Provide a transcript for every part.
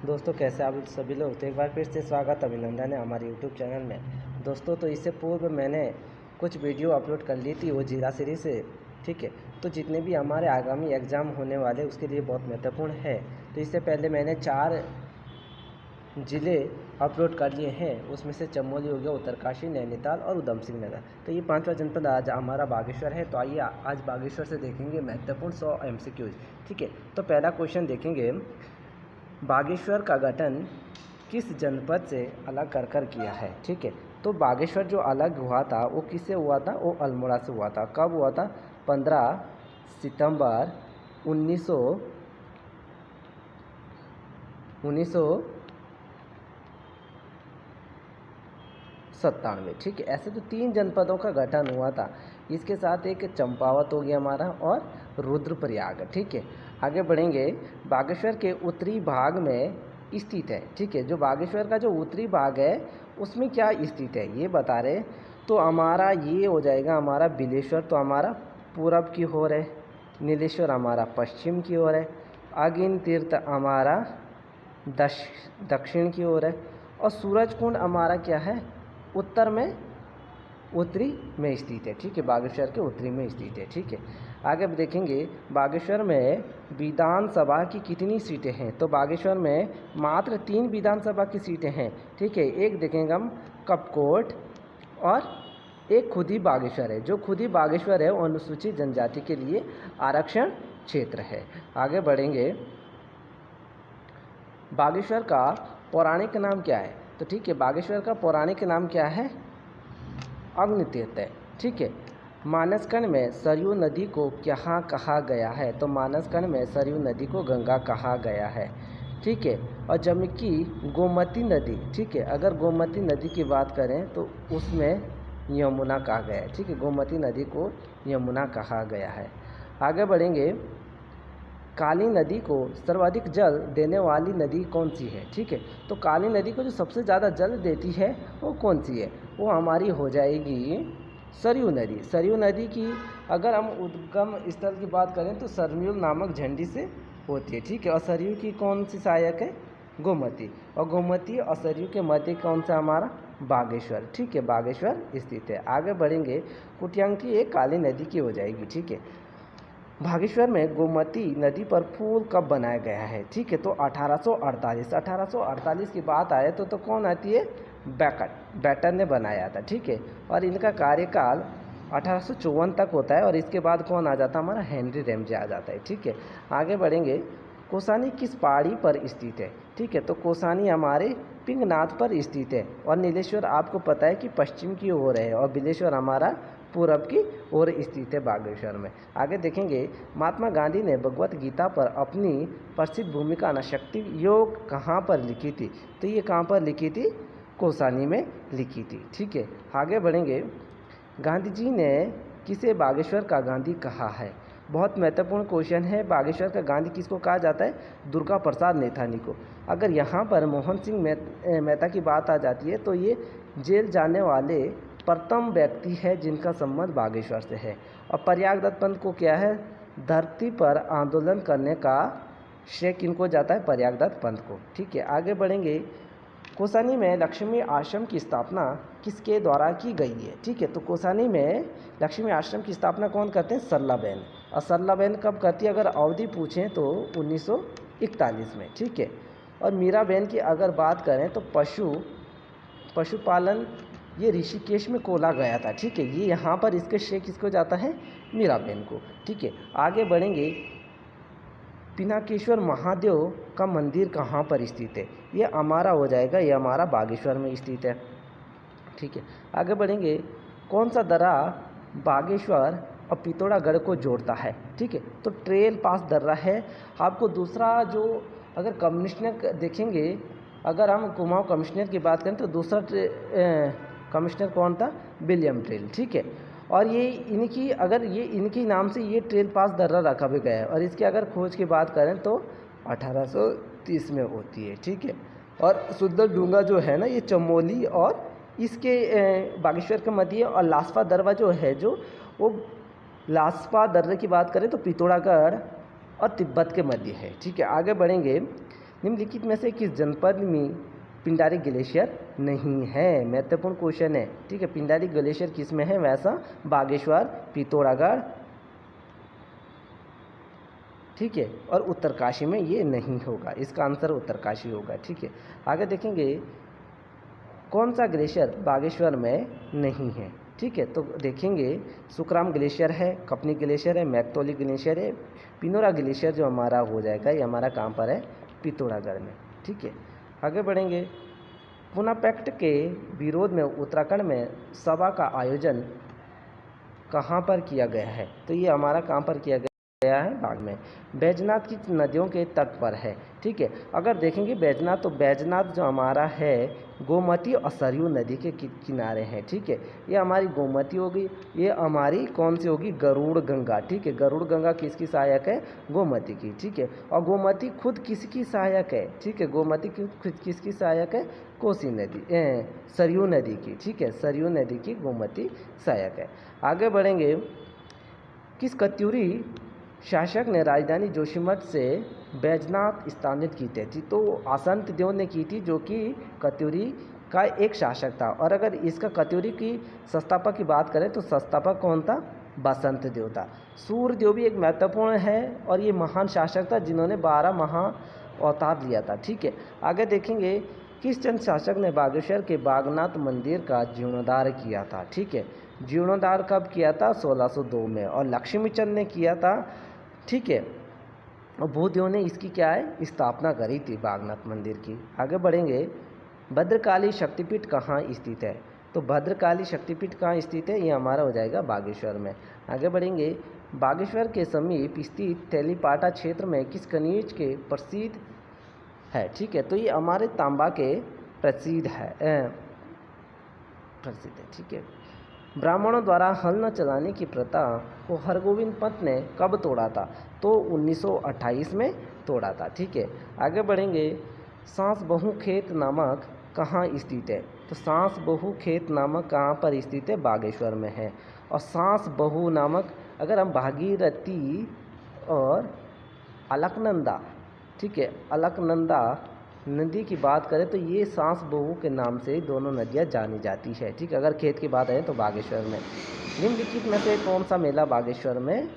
दोस्तों कैसे आप सभी लोग। तो एक बार फिर से स्वागत अभिनंदन है हमारे यूट्यूब चैनल में। दोस्तों तो इससे पूर्व मैंने कुछ वीडियो अपलोड कर ली थी वो जिला सीरीज से, ठीक है। तो जितने भी हमारे आगामी एग्ज़ाम होने वाले उसके लिए बहुत महत्वपूर्ण है। तो इससे पहले मैंने 4 ज़िले अपलोड कर लिए हैं, उसमें से चमोली हो गया, उत्तरकाशी, नैनीताल और उधम सिंह नगर। तो ये 5वां जनपद आज हमारा बागेश्वर है। तो आइए आज बागेश्वर से देखेंगे महत्वपूर्ण 100 MCQs, ठीक है। तो पहला क्वेश्चन देखेंगे, बागेश्वर का गठन किस जनपद से अलग कर किया है, ठीक है। तो बागेश्वर जो अलग हुआ था वो किससे हुआ था, वो अल्मोड़ा से हुआ था। कब हुआ था? 15 सितंबर 1997, ठीक है। ऐसे तो 3 जनपदों का गठन हुआ था। इसके साथ एक चंपावत हो गया हमारा और रुद्रप्रयाग, ठीक है। आगे बढ़ेंगे, बागेश्वर के उत्तरी भाग में स्थित है, ठीक है। जो बागेश्वर का जो उत्तरी भाग है उसमें क्या स्थित है ये बता रहे। तो हमारा ये हो जाएगा हमारा बिलेश्वर, तो हमारा पूरब की ओर है, नीलेश्वर हमारा पश्चिम की ओर है, अगिन तीर्थ हमारा दक्षिण की ओर है, और सूरजकुंड हमारा क्या है, उत्तरी में स्थित है, ठीक है। बागेश्वर के उत्तरी में स्थित है, ठीक है। आगे देखेंगे, बागेश्वर में विधानसभा की कितनी सीटें हैं। तो बागेश्वर में मात्र 3 विधानसभा की सीटें हैं, ठीक है। एक देखेंगे हम कपकोट, और एक खुद ही बागेश्वर है। जो खुद ही बागेश्वर है वो अनुसूचित जनजाति के लिए आरक्षण क्षेत्र है। आगे बढ़ेंगे, बागेश्वर का पौराणिक नाम क्या है। तो ठीक है, बागेश्वर का पौराणिक नाम क्या है, अग्नितीर्थ है, ठीक है। मानसखंड में सरयू नदी को क्या कहा गया है। तो मानसखंड में सरयू नदी को गंगा कहा गया है, ठीक है। और जम्मू की गोमती नदी, ठीक है, अगर गोमती नदी की बात करें तो उसमें यमुना कहा गया है, ठीक है। गोमती नदी को यमुना कहा गया है। आगे बढ़ेंगे, काली नदी को सर्वाधिक जल देने वाली नदी कौन सी है, ठीक है। तो काली नदी को जो सबसे ज़्यादा जल देती है वो कौन सी है, वो हमारी हो जाएगी सरयू नदी। सरयू नदी की अगर हम उद्गम स्थल की बात करें तो सरयूल नामक झंडी से होती है, ठीक है। और सरयू की कौन सी सहायक है, गोमती। और गोमती और सरयू के मध्य कौन सा हमारा, बागेश्वर, ठीक है। बागेश्वर स्थित है। आगे बढ़ेंगे, कुटियांकी एक काली नदी की हो जाएगी, ठीक है। बागेश्वर में गोमती नदी पर पुल कब बनाया गया है, ठीक है। तो 1848 की बात आए तो कौन आती है, बैटर ने बनाया था, ठीक है। और इनका कार्यकाल 1854 तक होता है, और इसके बाद कौन आ जाता है, हमारा हेनरी रैमजे आ जाता है, ठीक है। आगे बढ़ेंगे, कोसानी किस पहाड़ी पर स्थित है, ठीक है। तो कोसानी हमारे पिंगनाथ पर स्थित है, और नीलेश्वर आपको पता है कि पश्चिम की ओर है, और बिलेश्वर हमारा पूरब की ओर स्थित है बागेश्वर में। आगे देखेंगे, महात्मा गांधी ने भगवत गीता पर अपनी प्रसिद्ध भूमिका अनाशक्ति योग कहाँ पर लिखी थी। तो ये कहाँ पर लिखी थी, कोसानी में लिखी थी, ठीक है। आगे बढ़ेंगे, गांधी जी ने किसे बागेश्वर का गांधी कहा है। बहुत महत्वपूर्ण क्वेश्चन है। बागेश्वर का गांधी किसको कहा जाता है, दुर्गा प्रसाद नेथानी को। अगर यहाँ पर मोहन सिंह मेहता की बात आ जाती है तो ये जेल जाने वाले प्रथम व्यक्ति है जिनका संबंध बागेश्वर से है। और प्रयागदत्त पंत को क्या है, धरती पर आंदोलन करने का श्रेय किनको जाता है, प्रयागदत्त पंत को, ठीक है। आगे बढ़ेंगे, कोसानी में लक्ष्मी आश्रम की स्थापना किसके द्वारा की गई है, ठीक है। तो कोसानी में लक्ष्मी आश्रम की स्थापना कौन करते हैं, सरलाबेन। और सरलाबेन कब करती है, अगर अवधि पूछें तो 1941 में, ठीक है। और मीराबेन की अगर बात करें तो पशुपालन ये ऋषिकेश में खोला गया था, ठीक है। ये यहाँ पर इसके श्रेय किसको जाता है, मीराबेन को, ठीक है। आगे बढ़ेंगे, पिनाकेश्वर महादेव का मंदिर कहाँ पर स्थित है। ये हमारा हो जाएगा, ये हमारा बागेश्वर में स्थित है, ठीक है। आगे बढ़ेंगे, कौन सा दर्रा बागेश्वर और पिथौरागढ़ को जोड़ता है, ठीक है। तो ट्रेल पास दर्रा है। आपको दूसरा जो अगर कमिश्नर देखेंगे, अगर हम कुमाऊं कमिश्नर की बात करें तो दूसरा कमिश्नर कौन था, विलियम ट्रेल, ठीक है। और ये इनकी नाम से ये ट्रेल पास दर्रा रखा भी गया है। और इसकी अगर खोज की बात करें तो 1830 में होती है, ठीक है। और सुंदर डूंगा जो है ना, ये चमोली और इसके बागेश्वर के मध्य, और लासपा दर्रा जो है वो लासपा दर्रे की बात करें तो पिथौरागढ़ और तिब्बत के मध्य है, ठीक है। आगे बढ़ेंगे, निम्नलिखित में से किस जनपद में पिंडारी ग्लेशियर नहीं है? महत्वपूर्ण क्वेश्चन है, ठीक है। पिंडारी ग्लेशियर किस में है? वैसा बागेश्वर, पिथौरागढ़, ठीक है, और उत्तरकाशी में ये नहीं होगा। इसका आंसर उत्तरकाशी होगा, ठीक है। आगे देखेंगे कौन सा ग्लेशियर बागेश्वर में नहीं है, ठीक है। तो देखेंगे सुखराम ग्लेशियर है, कपनी ग्लेशियर है, मैकतौली ग्लेशियर है, पिनोरा ग्लेशियर जो हमारा हो जाएगा ये हमारा कहाँ पर है? पिथौरागढ़ में, ठीक है। आगे बढ़ेंगे पूना पैक्ट के विरोध में उत्तराखंड में सभा का आयोजन कहाँ पर किया गया है? तो ये हमारा कहाँ पर किया गया है? बाग में। बैजनाथ की नदियों के तट पर है, ठीक है। अगर देखेंगे बैजनाथ, तो बैजनाथ जो हमारा है गोमती और सरयू नदी के किनारे है, ठीक है। ये हमारी गोमती होगी, ये हमारी कौन सी होगी? गरुड़ गंगा, ठीक है। गरुड़ गंगा किसकी सहायक है? गोमती की, ठीक है। और गोमती खुद किसकी सहायक है? ठीक है, गोमती खुद किसकी सहायक है? कोसी नदी, सरयू नदी की, ठीक है। सरयू नदी की गोमती सहायक है। आगे बढ़ेंगे किस कत्यूरी शासक ने राजधानी जोशीमठ से बैजनाथ स्थानांतरित की थी? तो आसंत देव ने की थी, जो कि कत्यूरी का एक शासक था। और अगर इसका कत्यूरी की संस्थापक की बात करें तो संस्थापक कौन था? बसंत देव था। सूर्यदेव भी एक महत्वपूर्ण है और ये महान शासक था जिन्होंने 12 महा अवतार लिया था, ठीक है। आगे देखेंगे किस चंद शासक ने बागेश्वर के बागनाथ मंदिर का जीर्णोद्धार किया था? ठीक है, जीर्णोद्धार कब किया था? 1602 में। और लक्ष्मीचंद ने किया था, ठीक है। और भूदेव ने इसकी क्या है? स्थापना करी थी बागनाथ मंदिर की। आगे बढ़ेंगे भद्रकाली शक्तिपीठ कहाँ स्थित है? तो भद्रकाली शक्तिपीठ कहाँ स्थित है? ये हमारा हो जाएगा बागेश्वर में। आगे बढ़ेंगे बागेश्वर के समीप स्थित तेलीपाटा क्षेत्र में किस खनिज के प्रसिद्ध है? ठीक है, तो ये हमारे तांबा के प्रसिद्ध है, ठीक है। ब्राह्मणों द्वारा हल न चलाने की प्रथा को हरगोविंद पंत ने कब तोड़ा था? तो 1928 में तोड़ा था, ठीक है। आगे बढ़ेंगे सांस बहु खेत नामक कहाँ स्थित है? तो सांस बहु खेत नामक कहाँ पर स्थित है? बागेश्वर में है। और सांस बहु नामक अगर हम भागीरथी और अलकनंदा, ठीक है, अलकनंदा नदी की बात करें तो ये सांस बहु के नाम से दोनों नदियाँ जानी जाती है, ठीक है। अगर खेत की बात आए तो बागेश्वर में। निम्नलिखित में से कौन सा मेला बागेश्वर में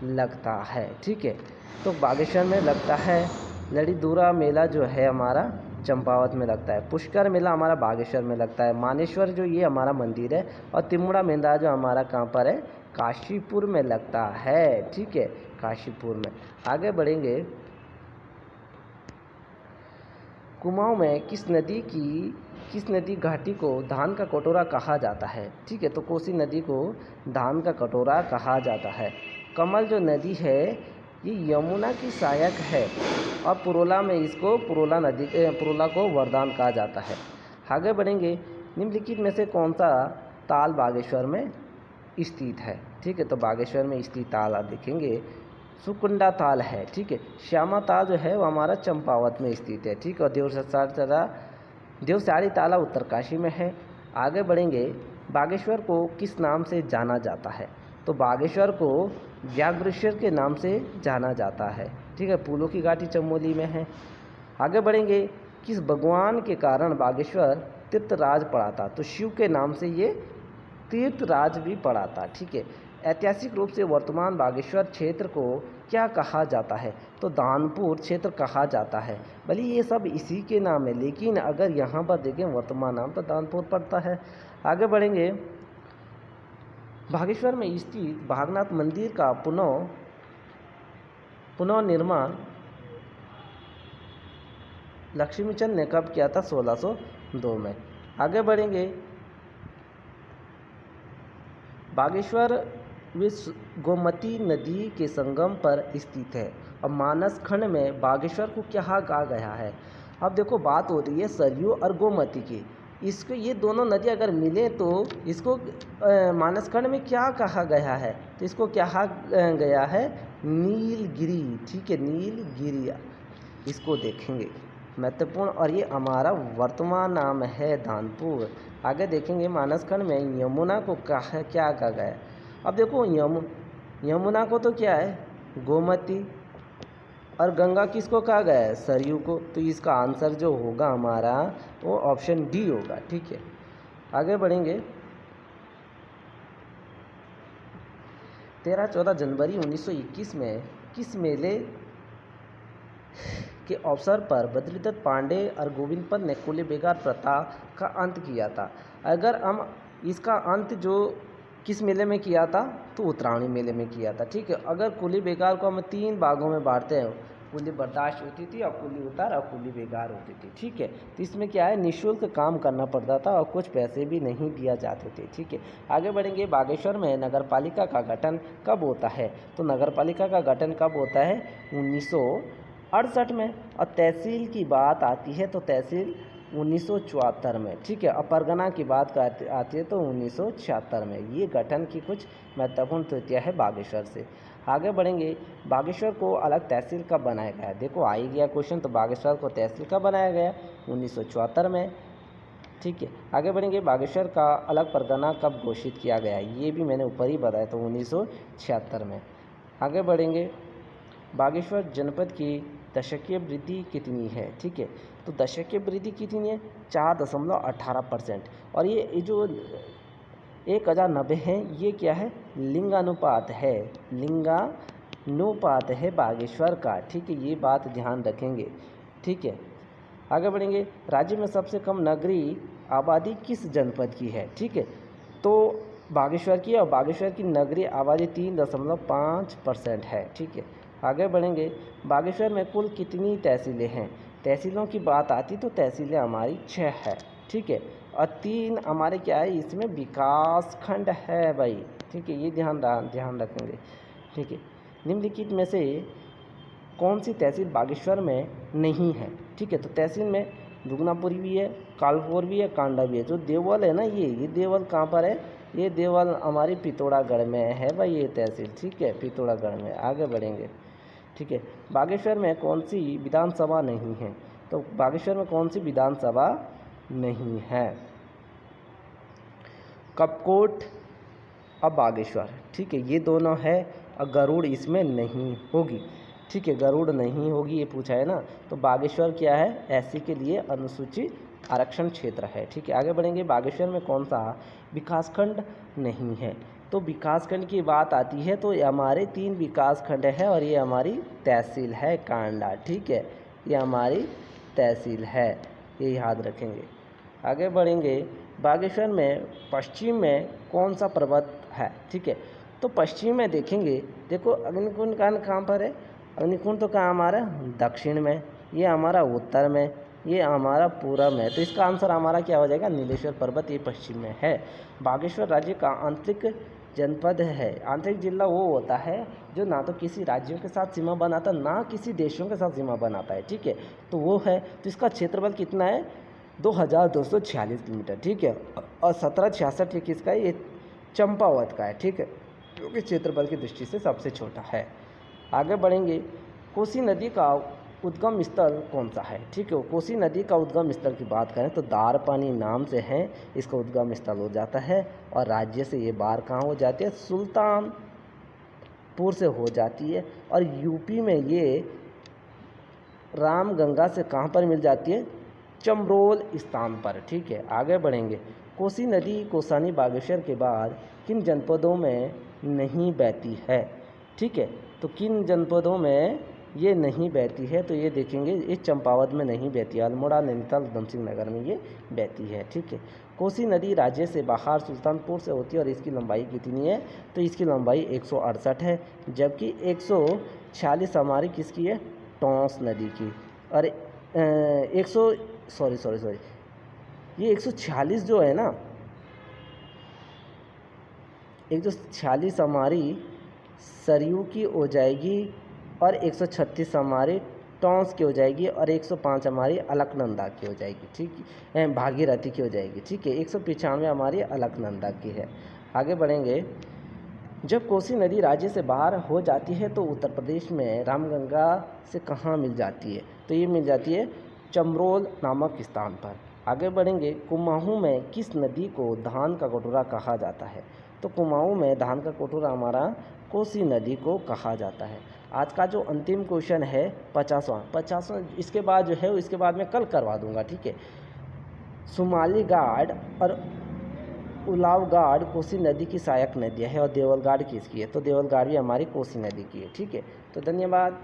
लगता है? ठीक है, तो बागेश्वर में लगता है लड़ीदूरा मेला जो है हमारा चंपावत में लगता है। पुष्कर मेला हमारा बागेश्वर में लगता है। मानेश्वर जो ये हमारा मंदिर है, और तिमुड़ा मेला जो हमारा कहाँ पर है? काशीपुर में लगता है, ठीक है, काशीपुर में। आगे बढ़ेंगे कुमाऊं में किस नदी घाटी को धान का कटोरा कहा जाता है? ठीक है, तो कोसी नदी को धान का कटोरा कहा जाता है। कमल जो नदी है ये यमुना की सहायक है, और पुरोला में इसको पुरोला को वरदान कहा जाता है। आगे बढ़ेंगे निम्नलिखित में से कौन सा ताल बागेश्वर में स्थित है? ठीक है, तो बागेश्वर में स्थित ताल आप देखेंगे सुकुंडा ताल है, ठीक है। श्यामा ताल जो है वो हमारा चंपावत में स्थित है, ठीक है। और देवसारी ताला उत्तरकाशी में है। आगे बढ़ेंगे बागेश्वर को किस नाम से जाना जाता है? तो बागेश्वर को व्याघ्रेश्वर के नाम से जाना जाता है, ठीक है। फूलों की घाटी चमोली में है। आगे बढ़ेंगे किस भगवान के कारण बागेश्वर तीर्थराज पड़ा था? तो शिव के नाम से ये तीर्थराज भी पड़ा था, ठीक है। ऐतिहासिक रूप से वर्तमान बागेश्वर क्षेत्र को क्या कहा जाता है? तो दानपुर क्षेत्र कहा जाता है। भले ये सब इसी के नाम है, लेकिन अगर यहाँ पर देखें वर्तमान नाम तो दानपुर पड़ता है। आगे बढ़ेंगे बागेश्वर में स्थित बागनाथ मंदिर का पुनर्निर्माण लक्ष्मीचंद ने कब किया था? 1602 में। आगे बढ़ेंगे बागेश्वर विश्व गोमती नदी के संगम पर स्थित है, और मानस खंड में बागेश्वर को क्या कहा गया है? अब देखो बात हो रही है सरयू और गोमती की। इसको ये दोनों नदी अगर मिले तो इसको मानस खंड में क्या कहा गया है? तो इसको क्या कहा गया है? नीलगिरी, ठीक है, नीलगिरी। इसको देखेंगे महत्वपूर्ण, और ये हमारा वर्तमान नाम है दानपुर। आगे देखेंगे मानस खंड में यमुना को क्या कहा गया है? अब देखो यमुना को तो क्या है? गोमती, और गंगा किसको कहा गया है? सरयू को। तो इसका आंसर जो होगा हमारा वो ऑप्शन डी होगा। ठीक है, आगे बढ़ेंगे। 13-14 जनवरी 1921 में किस मेले के अवसर पर बद्रीदत्त पांडे और गोविंद पंत ने कुली बेगार प्रथा का अंत किया था? अगर हम इसका अंत जो किस मेले में किया था, तो उत्तरायणी मेले में किया था। ठीक है, अगर कुली बेगार को हम 3 भागों में बांटते हैं, कुली बर्दाश्त होती थी और कुली उतार और कुली बेगार होती थी। ठीक है, तो इसमें क्या है, निःशुल्क काम करना पड़ता था और कुछ पैसे भी नहीं दिया जाते थे। ठीक है, आगे बढ़ेंगे। बागेश्वर में नगर पालिका का गठन कब होता है? तो नगर पालिका का गठन कब होता है? 1968 में। और तहसील की बात आती है तो तहसील 1974 में। ठीक है, और परगना की बात आती है तो 1976 में। ये गठन की कुछ महत्वपूर्ण त्रुटियां है बागेश्वर से। आगे बढ़ेंगे। बागेश्वर को अलग तहसील कब बनाया गया? देखो आ ही गया क्वेश्चन, तो बागेश्वर को तहसील कब बनाया गया? 1974 में। ठीक है, आगे बढ़ेंगे। बागेश्वर का अलग परगना कब घोषित किया गया? ये भी मैंने ऊपर ही बताया, तो 1976 में। आगे बढ़ेंगे। बागेश्वर जनपद की दशकीय वृद्धि कितनी है? ठीक है, तो दशकीय वृद्धि कितनी है? 4.18%। और ये जो 1090 है, ये क्या है? लिंगानुपात है, लिंगानुपात है बागेश्वर का। ठीक है, ये बात ध्यान रखेंगे। ठीक है, आगे बढ़ेंगे। राज्य में सबसे कम नगरीय आबादी किस जनपद की है? ठीक है, तो बागेश्वर की, और बागेश्वर की नगरीय आबादी 3.5% है। ठीक है, आगे बढ़ेंगे। बागेश्वर में कुल कितनी तहसीलें हैं? तहसीलों की बात आती तो तहसीलें हमारी 6 है। ठीक है, और 3 हमारे क्या है, इसमें विकास खंड है भाई। ठीक है, ये ध्यान रखेंगे। ठीक है, निम्नलिखित में से कौन सी तहसील बागेश्वर में नहीं है? ठीक है, तो तहसील में दुगनापुरी भी है, कालपुर भी है, कांडा भी है। जो देवल है ना, ये देवल कहाँ पर है? ये देवल हमारी पिथौरागढ़ में है भाई, ये तहसील। ठीक है, पिथौरागढ़ में। आगे बढ़ेंगे। ठीक है, बागेश्वर में कौन सी विधानसभा नहीं है? तो बागेश्वर में कौन सी विधानसभा नहीं है? कपकोट और बागेश्वर। ठीक है, ये दोनों है, और गरुड़ इसमें नहीं होगी। ठीक है, गरुड़ नहीं होगी, ये पूछा है ना। तो बागेश्वर क्या है? एससी के लिए अनुसूचित आरक्षण क्षेत्र है। ठीक है, आगे बढ़ेंगे। बागेश्वर में कौन सा विकासखंड नहीं है? तो विकासखंड की बात आती है तो ये हमारे 3 विकासखंड है, और ये हमारी तहसील है कांडा। ठीक है, ये हमारी तहसील है, ये याद रखेंगे। आगे बढ़ेंगे। बागेश्वर में पश्चिम में कौन सा पर्वत है? ठीक है, तो पश्चिम में देखेंगे, देखो अग्निकुंड कहाँ पर है? अग्निकुंड तो कहाँ हमारा? दक्षिण में। ये हमारा उत्तर में, ये हमारा पूरब में। तो इसका आंसर हमारा क्या हो जाएगा? नीलेश्वर पर्वत, ये पश्चिम में है। बागेश्वर राज्य का आंतरिक जनपद है। आंतरिक जिला वो होता है जो ना तो किसी राज्यों के साथ सीमा बनाता, ना किसी देशों के साथ सीमा बनाता है। ठीक है, तो वो है। तो इसका क्षेत्रफल कितना है? 2246 किलोमीटर। ठीक है, और 1766 ये किसका है? ये चंपावत का है। ठीक है, जो कि क्षेत्रफल की दृष्टि से सबसे छोटा है। आगे बढ़ेंगे। कोसी नदी का उद्गम स्थल कौन सा है? ठीक है, कोसी नदी का उद्गम स्थल की बात करें तो दारपानी नाम से है इसका उद्गम स्थल हो जाता है। और राज्य से ये बार कहाँ हो जाती है? सुल्तानपुर से हो जाती है। और यूपी में ये रामगंगा से कहाँ पर मिल जाती है? चमरोल स्थान पर। ठीक है, आगे बढ़ेंगे। कोसी नदी कोसानी बागेश्वर के बाद किन जनपदों में नहीं बहती है? ठीक है, तो किन जनपदों में ये नहीं बहती है? तो ये देखेंगे, इस चंपावत में नहीं बहती है, अल्मोड़ा, नैनीताल, उधम सिंह नगर में ये बहती है। ठीक है, कोसी नदी राज्य से बाहर सुल्तानपुर से होती है, और इसकी लंबाई कितनी है? तो इसकी लंबाई 168 है, जबकि 146 हमारी किसकी है? टोंस नदी की। और ये 146 जो है ना, 146 हमारी सरयू की हो जाएगी, और 136 हमारी टॉन्स की हो जाएगी, और 105 हमारी अलकनंदा की हो जाएगी। ठीक है, भागीरथी की हो जाएगी। ठीक है, 195 हमारी अलकनंदा की है। आगे बढ़ेंगे। जब कोसी नदी राज्य से बाहर हो जाती है तो उत्तर प्रदेश में रामगंगा से कहाँ मिल जाती है? तो ये मिल जाती है चमरोल नामक स्थान पर। आगे बढ़ेंगे। कुमाऊँ में किस नदी को धान का कटोरा कहा जाता है? तो कुमाऊँ में धान का कटोरा हमारा कोसी नदी को कहा जाता है। आज का जो अंतिम क्वेश्चन है 50वां इसके बाद जो है इसके बाद मैं कल करवा दूंगा, ठीक है। शुमाली घाट और उलाव घाट कोसी नदी की सहायक नदियाँ है और देवल घाट किसकी है, तो देवल घाट भी हमारी कोसी नदी की है, ठीक है। तो धन्यवाद।